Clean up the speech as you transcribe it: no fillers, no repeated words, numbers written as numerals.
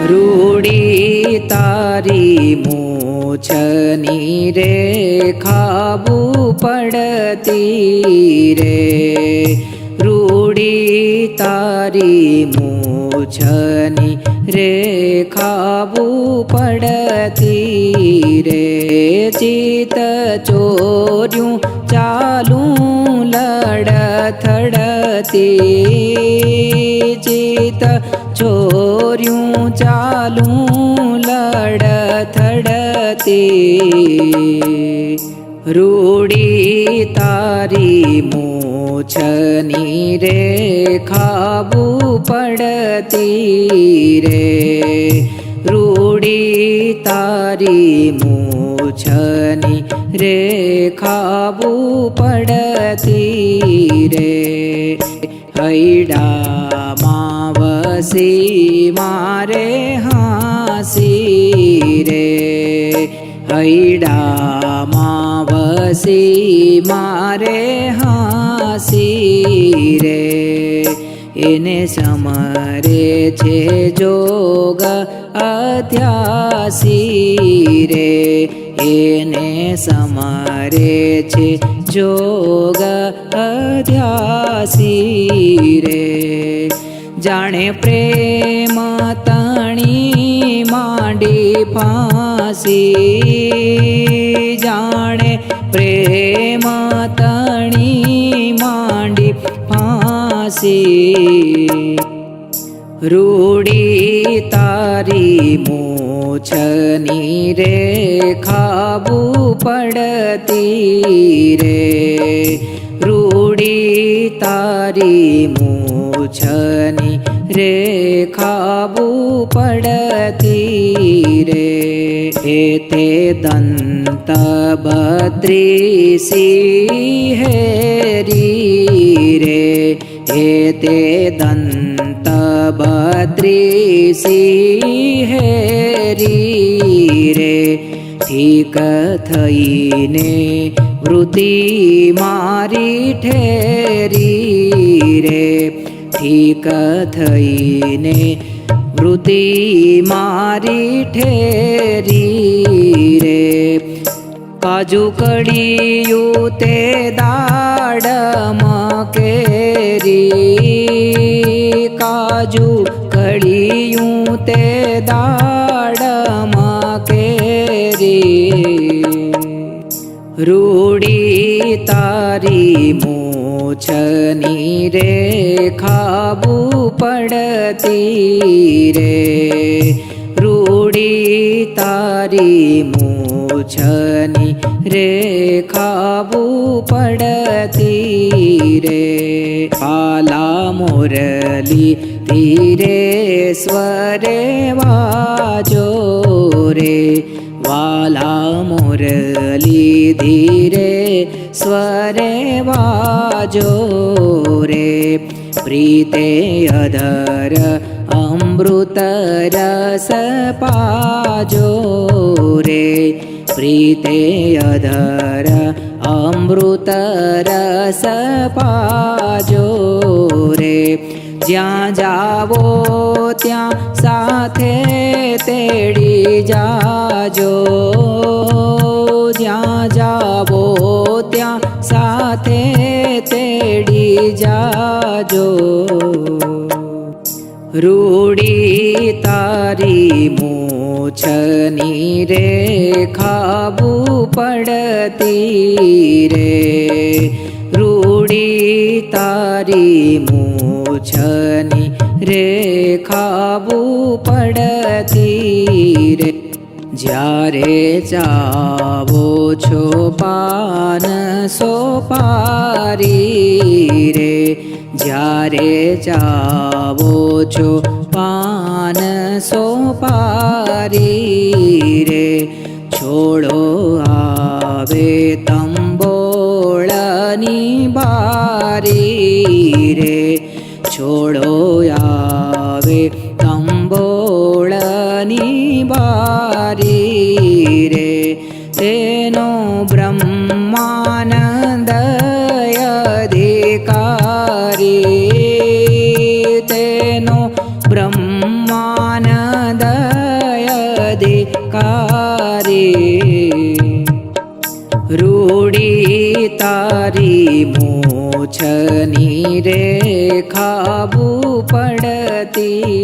रूढी तारी मूछनी रेखाबू पड़ती रे। रूढी तारी मूछनी रेखाबू पड़ती रे। चित चोर्यूं चालू लड़थड़ती। चित चोर्यूं चालू लड़थड़ती। रूढी तारी मूछनी रेखाबू पड़ती रे। रूढी तारी मूछनी रेखाबू पड़ती रे। हैडा मावसी मारे हासी रे। हैडा मावसी मारे हासी रे। एने समरे छे जोग अध्यासी रे। एने समरे छे जोग अध्यासी रे। जाने प्रेम तणी मांडी फांसी। जाने प्रेम तणी मांडी फांसी। रूढी तारी मूछनी रेखाबू पड़ती रे। रूढी तारी मूछनी रेखाबू पड़ती रे। एते दंत बद्रीसी हेरी रे। एते दंत बद्रीसी हेरी रे। ठीक थईने वृत्ति मारी ठेरी रे। ठीक थईने वृत्ति मारी ठेरी रे। काजू कड़ियूं ते दाड़म केरी। काजू कड़ियूं ते दाड़म केरी। रूढी तारी मूछनी रेखाबू पड़ती रे। रूढी तारी मूछनी रेखाबू पड़ती रे। पाला मुरली धीरे स्वरे वाजो रे। वाला मुरली धीरे स्वरे वाजो रे। प्रीते अधर अमृत रस पाजो रे। प्रीते अधर अमृत रस पाजो रे। ज्यां जावो त्यां साथे तेड़ी जाजो। ज्यां जावो त्यां साथे तेड़ी जाजो। रूढी तारी मूछनी रेखाबू पड़ती रे। रूढी तारी मूछनी रेखाबू पड़ती रे। ज्यारे चावो छो पान सोपारी रे। ज्यारे चावो छो पान सोपारी रे। छोड़ो आवे तंबोळनी बारी रे। छोड़ो आवे तंबोळनी बारी रे। तेनो ब्रह्मानंद अधिकारी। तेनो ब्रह्मानंद તારી મૂછની રેખાબુ પડતી